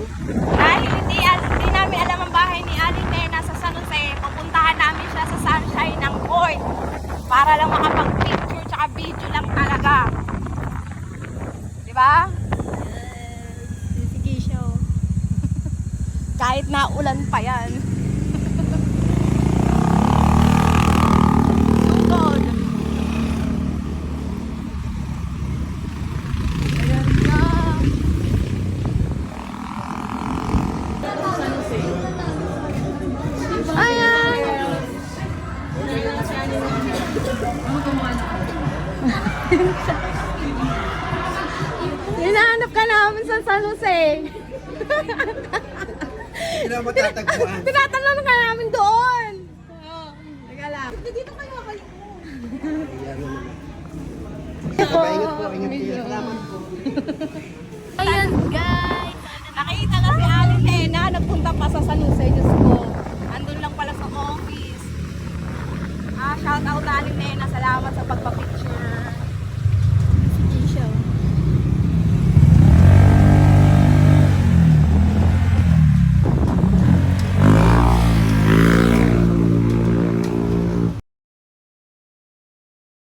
Dahil hindi namin alam ang bahay ni Aling Nena sa San Jose, pupuntahan namin siya sa Sunshine ng Court para lang makapag-picture tsaka video lang talaga. Diba? Sige, show. Kahit naulan pa yan. Tungkol. Ayan na. Ayan. Hinahanap ka namin sa San Jose. Hindi na matatagpuan. Tinatanong ka namin doon. Teka lang. Dito kayo kayo. Paingat po, ingat kayo. Salamat po. Ayan guys. Nakita na si Aling Nena. Nagpunta pa sa San Jose. Diyos ko. Andun lang pala sa office. Shout out Aling Nena. Salamat sa pagpapicture.